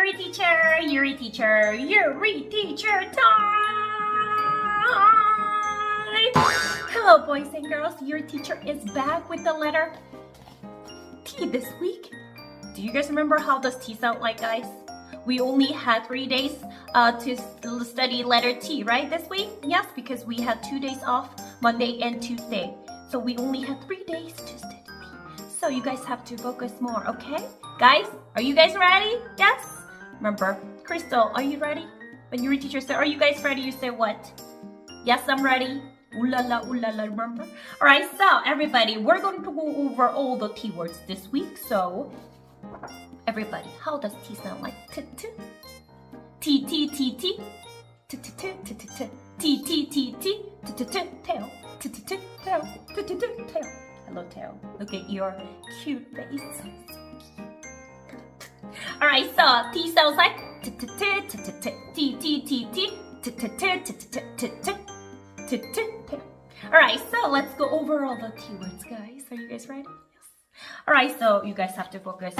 Yuri teacher, Yuri teacher, Yuri teacher time! Hello boys and girls, Yuri teacher is back with the letter T this week. Do you guys remember how does T sound like, guys? We only had 3 days to study letter T, right, this week? Yes, because we had 2 days off, Monday and Tuesday. So we only had 3 days to study T. So you guys have to focus more, okay? Guys, are you guys ready? Yes? Remember, Crystal, are you ready? When your teacher said, are you guys ready? You say what? Yes, I'm ready. Ooh la la, remember? Alright, so everybody, we're going to go over all the T words this week. So, everybody, how does T sound like? T, T. T, T, T, T. T, T, T, T, T, T. T, T, T, T. T, T, T, tail. T, T, T, tail. T, T, T, tail. Hello, tail. Look at your cute face. Alright, so T sounds like T, T, T, T, T, T, T, T, T, T, T, T, T, T, T, T, T. Alright, so let's go over all the T words, guys. Are you guys ready? Yes. Alright, so you guys have to focus,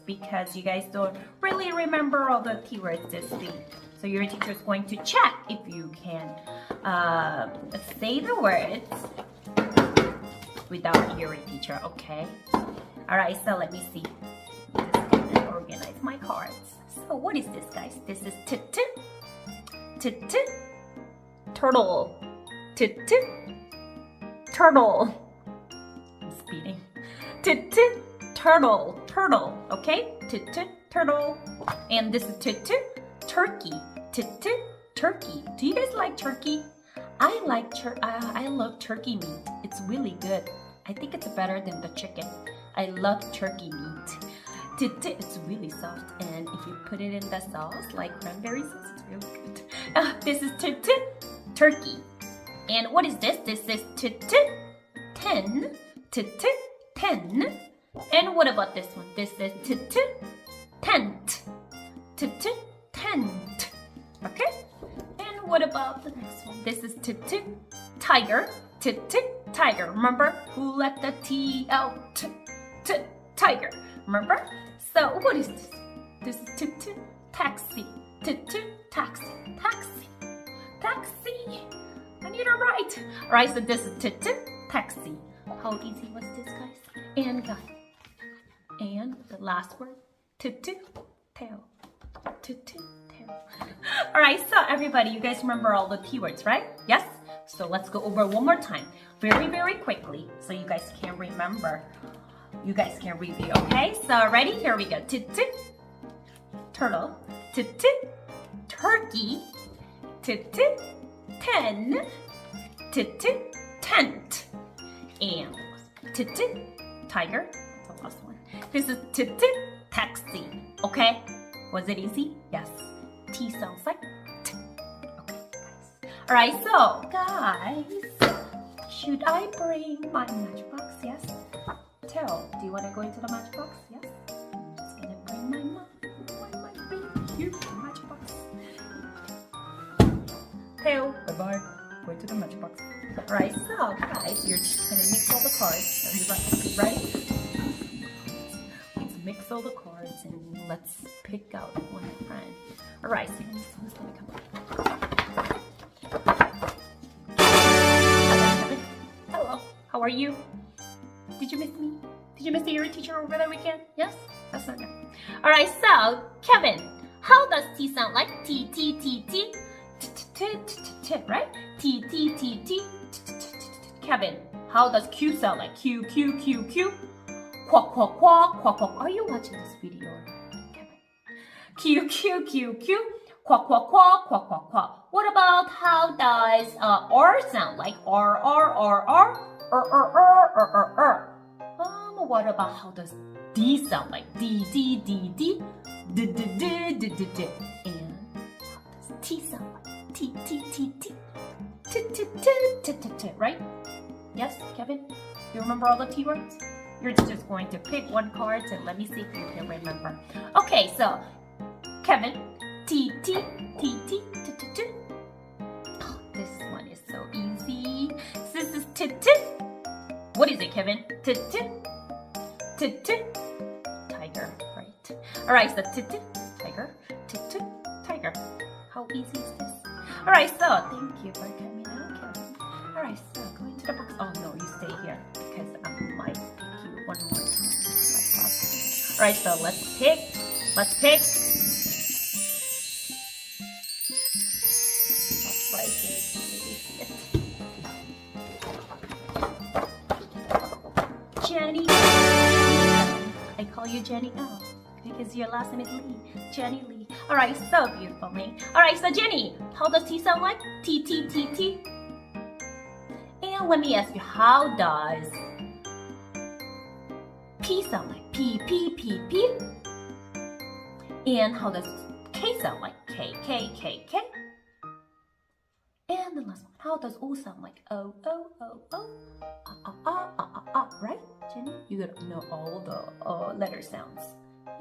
because you guys don't really remember all the T words this week. So your teacher is going to check if you can say the words without your teacher, okay? Alright, so let me see. I'm just gonna organize my cards. So what is this, guys? This is T-T. T-T. Turtle. T-T. Turtle. I'm speeding. T-T. Turtle. Turtle. Okay? T-T. Turtle. And this is T-T. Turkey. T-T. Turkey. Do you guys like turkey? I love turkey meat. It's really good. I think it's better than the chicken. I love turkey meat. T-T. It's really soft. And if you put it in the sauce, like cranberry sauce, it's really good. This is T-T. Turkey. And what is this? This is T-T. Ten. T-T. Ten. And what about this one? This is T-T. Tent. T-T. Tent. Okay? And what about the next one? This is T-T. Tiger. T-T. Tiger. Remember? Who let the T out? T-T. Tiger. Remember? So what is this? This is T-T. Taxi. T-T. Taxi. Taxi. Taxi. I need it right. Alright, so this is T-T. Taxi. How easy was this, guys? And guys. And the last word, T-T. Tail. T-T. Tail. Alright, so everybody, you guys remember all the T words, right? Yes? So let's go over one more time. Very, very quickly, so you guys can remember. You guys can review, okay? So ready? Here we go. T-T. Turtle. T-T. Turkey. T-T. Ten. T-T. Tent. And T-T. Tiger. That's the last one. This is T-T. Taxi. Okay? Was it easy? Yes. T sounds like T. Okay, guys. Alright, so, guys, should I bring my matchbox? Yes? Tell, do you want to go into the matchbox? Yes? I'm just gonna bring my big, huge matchbox. Tell, bye-bye. Go into the matchbox. Alright, so, guys, you're just gonna mix all the cards. Are you ready? Let's mix all the cards and let's pick out one friend. Alright, so who's gonna come up? Hello, how are you? Did you miss me? Did you miss your teacher over the weekend? Yes? That's not good. Alright, so, Kevin, how does T sound like? T, T, T, T, T, T, T, T, T, right? T, T, T, T, T, T, T. Kevin, how does Q sound like? Q, Q, Q, Q. Quack, quack, quack, quack, quack. Are you watching this video, Kevin? Q, Q, Q, Q. Quack, quack, quack, quack, quack, quack. What about how does R sound like? R, R, R, R. What about how does D sound like? D, D, D, D. D, D, D, D, D, D. And how does T sound like? T, T, T, T. T, T, T, T, T, T, right? Yes, Kevin? You remember all the T words? You're just going to pick one card and let me see if you can remember. Okay, so Kevin, T, T, T, T, T, T, T. Oh, this one is so easy. This is T, T. What is it, Kevin? T, T. T, T. Tiger, right? Alright, so tiger, tiger. How easy is this? Alright, so thank you for coming out, Kevin. Alright, so go into the box. Oh no, you stay here because I might pick you one more time. Alright, so let's pick. Looks like it's Jenny. I call you Jenny L because your last name is Lee. Jenny Lee. Alright, so beautiful name. Alright, so Jenny, how does T sound like? T, T, T, T. And let me ask you, how does P sound like? P, P, P, P. And how does K sound like? K, K, K, K. And the last one, how does O sound like? O, O, O, O. Right, Jenny? You gotta know all the letter sounds.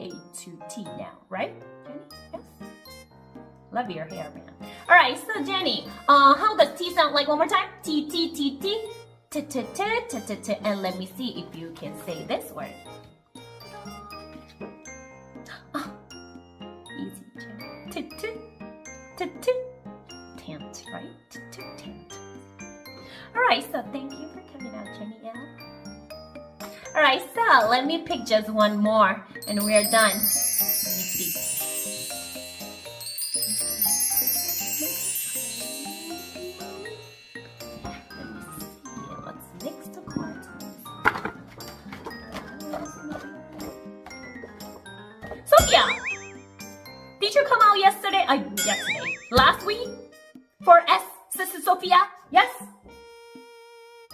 A to T now, right, Jenny? Yes. Love your hair, man. All right, so Jenny, how does T sound like one more time? T, T, T, T. T, T, T, T, T, T. And let me see if you can say this word. Easy, Jenny. T, T, T, T. Tent, right? T, T, tent. All right, so thank you for coming out, Jenny L. All right, so let me pick just one more, and we're done. Let me see. Let's mix the cards. Sophia, did you come out yesterday? Yesterday, last week for S, Sister Sophia? Yes.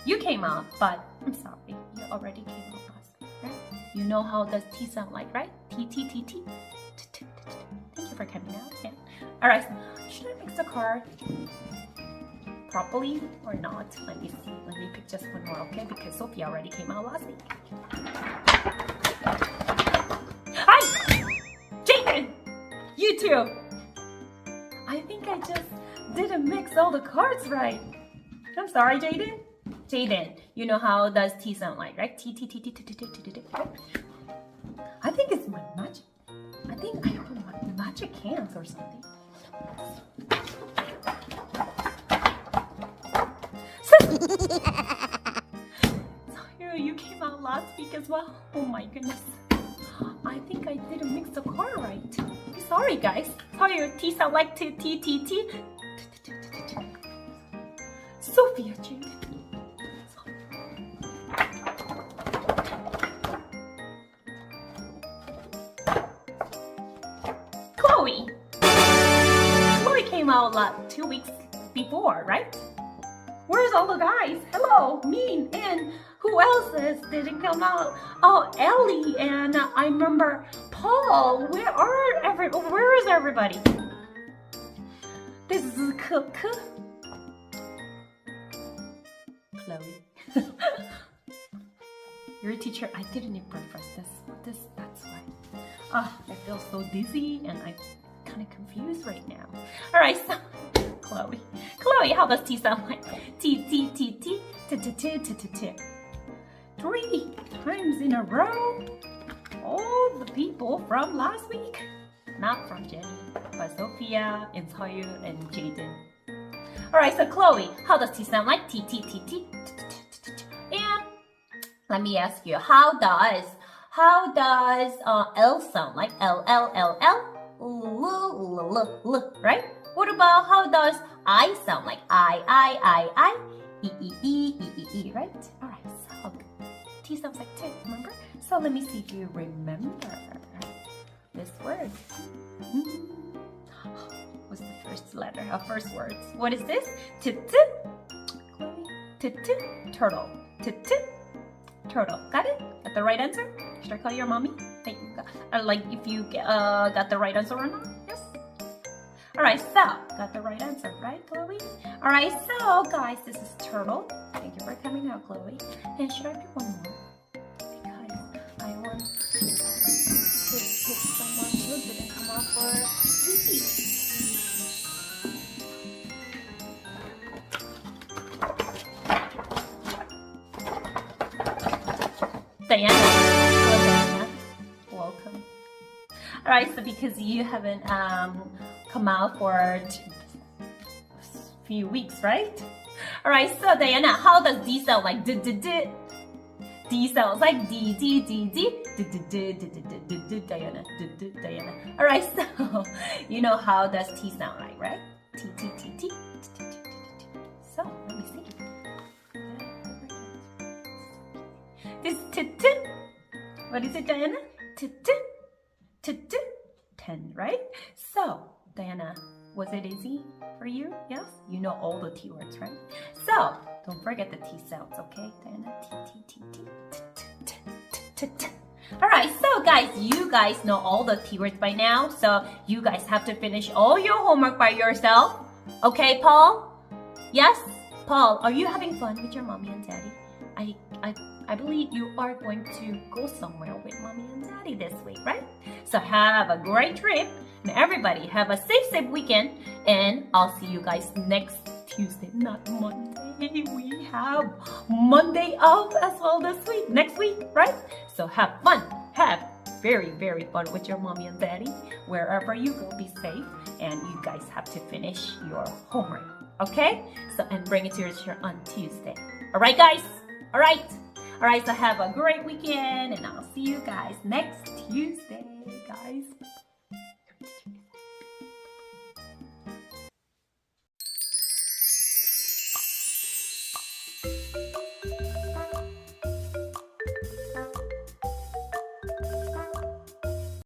You came out, but I'm sorry. You already came out last week, right? You know how does T sound like, right? T, T, T, T. Thank you for coming out. Yeah. All right. Should I mix the card properly or not? Let me see. Let me pick just one more, okay? Because Sophia already came out last week. Hi! Jaden! You too! I think I just didn't mix all the cards right. I'm sorry, Jaden. Jaden, you know how does T sound like, right? T, T, T, T, T, T, T, T, T. I think it's my magic. I don't know, my magic hands or something. So you came out last week as well. Oh my goodness. I think I didn't mix the card right. Sorry, guys. Sorry, your T sound like T, T, T, T. Sophia, Jaden. Chloe came out 2 weeks before, right? Where's all the guys? Hello, me, and who else didn't come out? Oh, Ellie, and I remember Paul. Where is everybody? This is Chloe. Your teacher, I didn't eat breakfast. That's why. I feel so dizzy and I'm kind of confused right now. All right, so Chloe, how does T sound like? T, T, T, T, T, T, T, T, T, T. 3 times in a row. All the people from last week. Not from Jenny, but Sophia, and Tayu, and Jaden. All right, so Chloe, how does T sound like? T, T, T, T, T, T, T, T. And let me ask you, how does L sound like? L, L, L, L, L, L, L, right? What about how does I sound like? I, E, E, E, E, E, E, right? All right, so T sounds like T, remember? So let me see if you remember this word. What's the first letter? First words. What is this? T, T, T, T, turtle. T, T, turtle. Got it? Got the right answer? Should I call your mommy? Like if you got the right answer or not? Yes? Alright, so got the right answer, right, Chloe? Alright, so guys, this is turtle. Thank you for coming out, Chloe. And should I pick one more? Because I want to pick someone who didn't come out for repeat. Diana. Hello, Diana. Welcome. All right, so because you haven't come out for a few weeks, right? All right, so Diana, how does D sound like? D d d. D sounds like D D D D D D D D D D D Diana D Diana. All right, so you know how does T sound like, right? T T T T. So let me see. This T T. What is it, Diana? T T T T. 10, right? So Diana, was it easy for you? Yes, you know all the T words, right? So don't forget the T sounds, okay? Diana, T T T T T T T T. All right, so guys, you guys know all the T words by now, so you guys have to finish all your homework by yourself. Okay, Paul? Yes? Paul, are you having fun with your mommy and daddy? I believe you are going to go somewhere with mommy and daddy this week, right? So have a great trip, and everybody have a safe weekend, and I'll see you guys next Tuesday, not Monday. We have Monday off as well next week, right? So have fun. Have very fun with your mommy and daddy. Wherever you go, be safe, and you guys have to finish your homework, okay? So, and bring it to your teacher on Tuesday. All right, guys? All right, so have a great weekend, and I'll see you guys next Tuesday, guys.